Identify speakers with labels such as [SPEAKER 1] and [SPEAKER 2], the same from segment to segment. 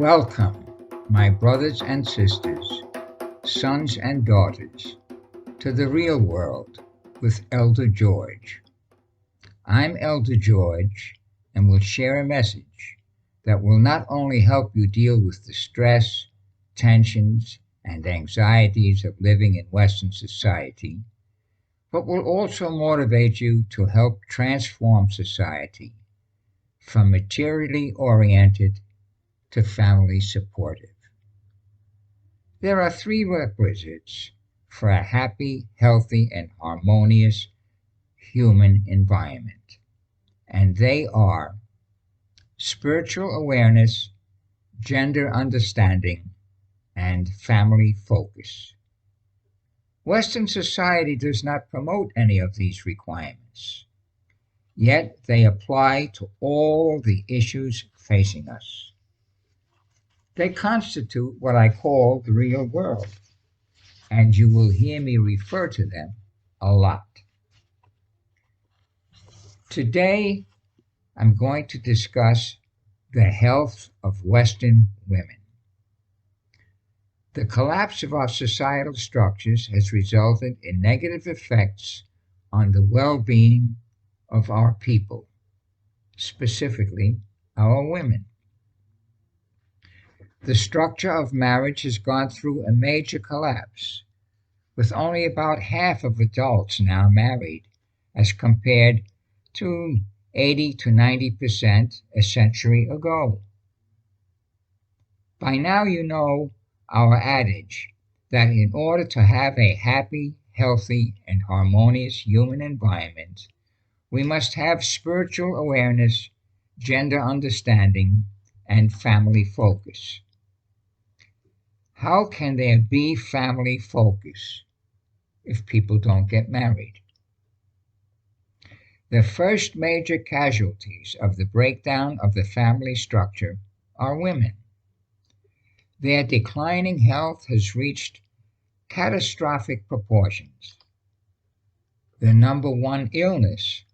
[SPEAKER 1] Welcome, my brothers and sisters, sons and daughters, to the real world with Elder George. I'm Elder George and will share a message that will not only help you deal with the stress, tensions, and anxieties of living in Western society, but will also motivate you to help transform society from materially oriented to family supportive. There are three requisites for a happy, healthy, and harmonious human environment, and they are spiritual awareness, gender understanding, and family focus. Western society does not promote any of these requirements, yet they apply to all the issues facing us. They constitute what I call the real world, and you will hear me refer to them a lot. Today, I'm going to discuss the health of Western women. The collapse of our societal structures has resulted in negative effects on the well-being of our people, specifically our women. The structure of marriage has gone through a major collapse, with only about half of adults now married, as compared to 80 to 90% a century ago. By now you know our adage that in order to have a happy, healthy, and harmonious human environment, we must have spiritual awareness, gender understanding, and family focus. How can there be family focus if people don't get married? The first major casualties of the breakdown of the family structure are women. Their declining health has reached catastrophic proportions. The number one illness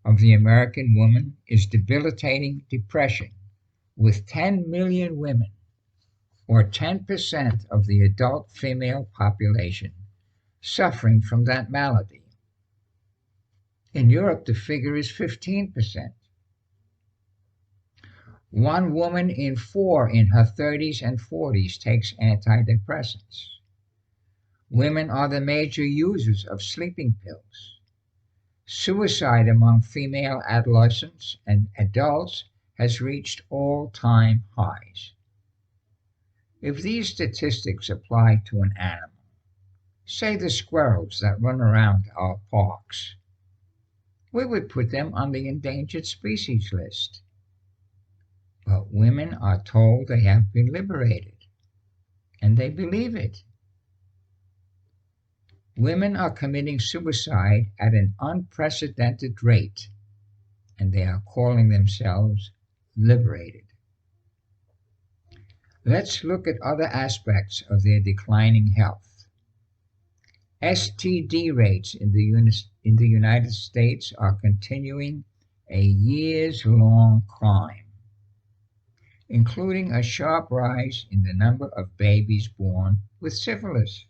[SPEAKER 1] of the American woman is debilitating depression, with 10 million women, or 10% of the adult female population, suffering from that malady. In Europe, the figure is 15%. One woman in four in her 30s and 40s takes antidepressants. Women are the major users of sleeping pills. Suicide among female adolescents and adults has reached all-time highs. If these statistics apply to an animal, say the squirrels that run around our parks, we would put them on the endangered species list. But women are told they have been liberated, and they believe it. Women are committing suicide at an unprecedented rate, and they are calling themselves liberated. Let's look at other aspects of their declining health. STD rates in the United States are continuing a years-long climb, including a sharp rise in the number of babies born with syphilis.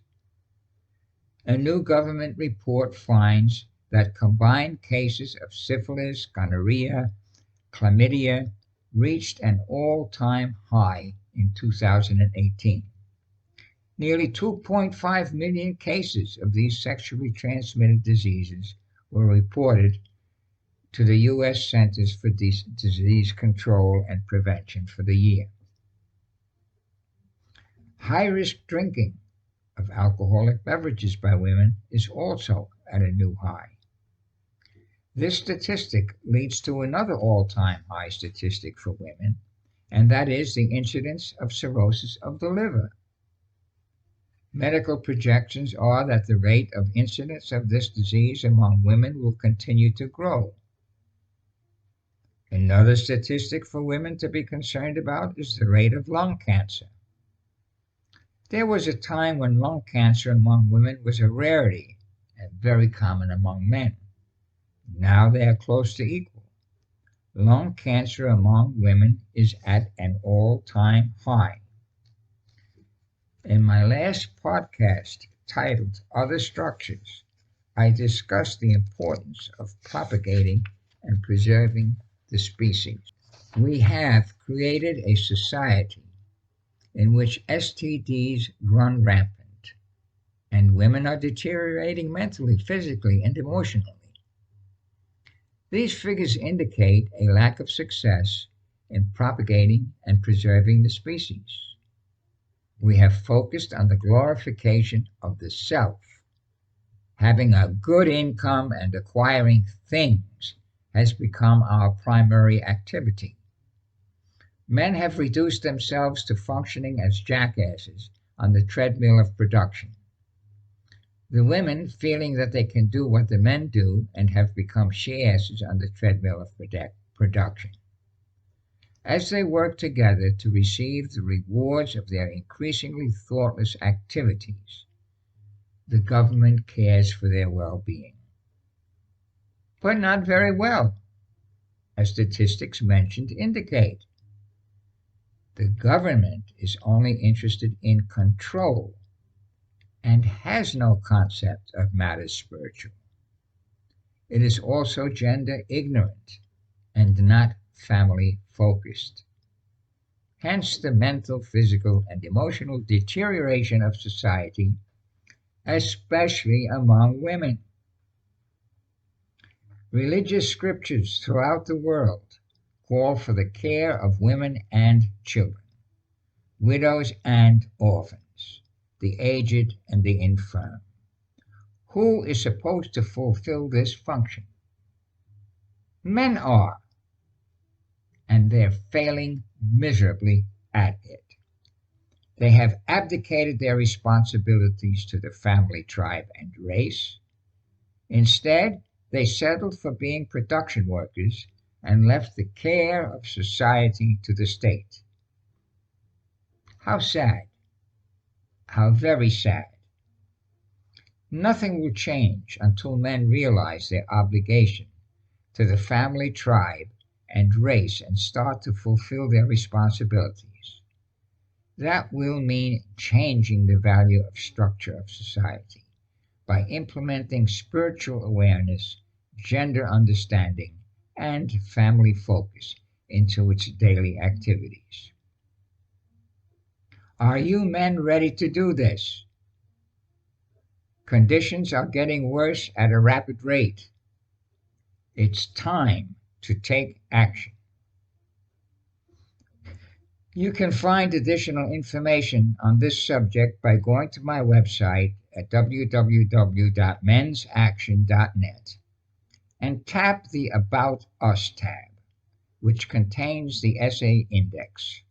[SPEAKER 1] A new government report finds that combined cases of syphilis, gonorrhea, chlamydia reached an all-time high in 2018. Nearly 2.5 million cases of these sexually transmitted diseases were reported to the U.S. Centers for Disease Control and Prevention for the year. High-risk drinking of alcoholic beverages by women is also at a new high. This statistic leads to another all-time high statistic for women, and that is the incidence of cirrhosis of the liver. Medical projections are that the rate of incidence of this disease among women will continue to grow. Another statistic for women to be concerned about is the rate of lung cancer. There was a time when lung cancer among women was a rarity and very common among men. Now they are close to equal. Lung cancer among women is at an all-time high. In my last podcast titled Other Structures, I discussed the importance of propagating and preserving the species. We have created a society in which STDs run rampant, and women are deteriorating mentally, physically, and emotionally. These figures indicate a lack of success in propagating and preserving the species. We have focused on the glorification of the self. Having a good income and acquiring things has become our primary activity. Men have reduced themselves to functioning as jackasses on the treadmill of production. The women, feeling that they can do what the men do, and have become she-asses on the treadmill of production. As they work together to receive the rewards of their increasingly thoughtless activities, the government cares for their well-being. But not very well, as statistics mentioned indicate. The government is only interested in control and has no concept of matters spiritual. It is also gender ignorant and not family focused. Hence the mental, physical, and emotional deterioration of society, especially among women. Religious scriptures throughout the world call for the care of women and children, widows and orphans, the aged and the infirm. Who is supposed to fulfill this function? Men are, and they're failing miserably at it. They have abdicated their responsibilities to the family, tribe, and race. Instead, they settled for being production workers and left the care of society to the state. How sad. How very sad. Nothing will change until men realize their obligation to the family, tribe, and race and start to fulfill their responsibilities. That will mean changing the value of structure of society by implementing spiritual awareness, gender understanding, and family focus into its daily activities. Are you men ready to do this? Conditions are getting worse at a rapid rate. It's time to take action. You can find additional information on this subject by going to my website at www.mensaction.net and tap the About Us tab, which contains the essay index.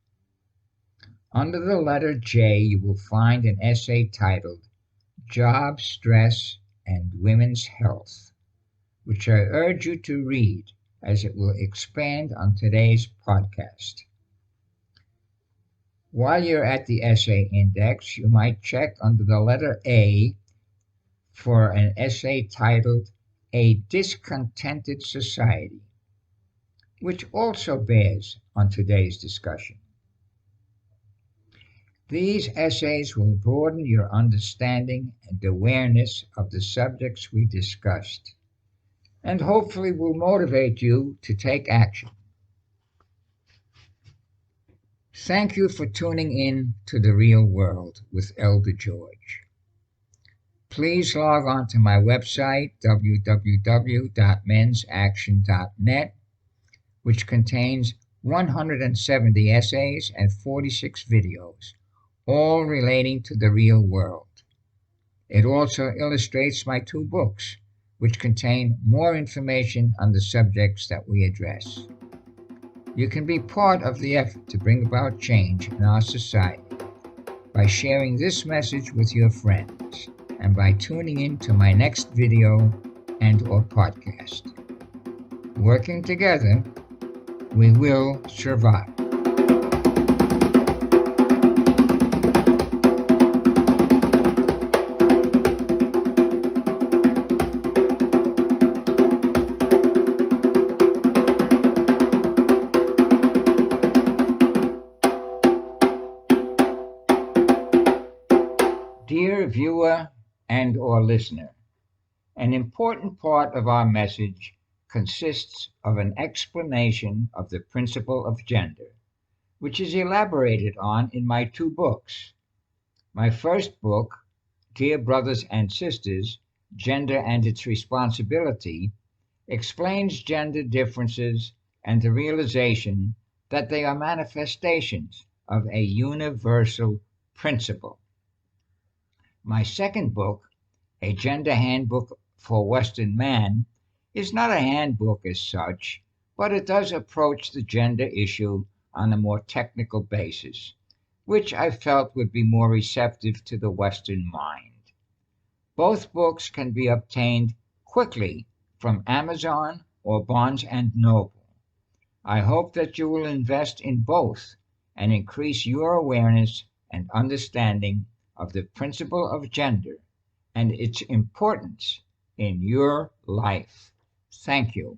[SPEAKER 1] Under the letter J, you will find an essay titled Job Stress and Women's Health, which I urge you to read as it will expand on today's podcast. While you're at the essay index, you might check under the letter A for an essay titled A Discontented Society, which also bears on today's discussion. These essays will broaden your understanding and awareness of the subjects we discussed, and hopefully will motivate you to take action. Thank you for tuning in to The Real World with Elder George. Please log on to my website, www.mensaction.net, which contains 170 essays and 46 videos, all relating to the real world. It also illustrates my 2 books, which contain more information on the subjects that we address. You can be part of the effort to bring about change in our society by sharing this message with your friends and by tuning in to my next video and/or podcast. Working together, we will survive. Dear viewer and/or listener, an important part of our message consists of an explanation of the principle of gender, which is elaborated on in my two books. My first book, Dear Brothers and Sisters, Gender and Its Responsibility, explains gender differences and the realization that they are manifestations of a universal principle. My second book, A Gender Handbook for Western Man, is not a handbook as such, but it does approach the gender issue on a more technical basis, which I felt would be more receptive to the Western mind. Both books can be obtained quickly from Amazon or Barnes and Noble. I hope that you will invest in both and increase your awareness and understanding of the principle of gender and its importance in your life. Thank you.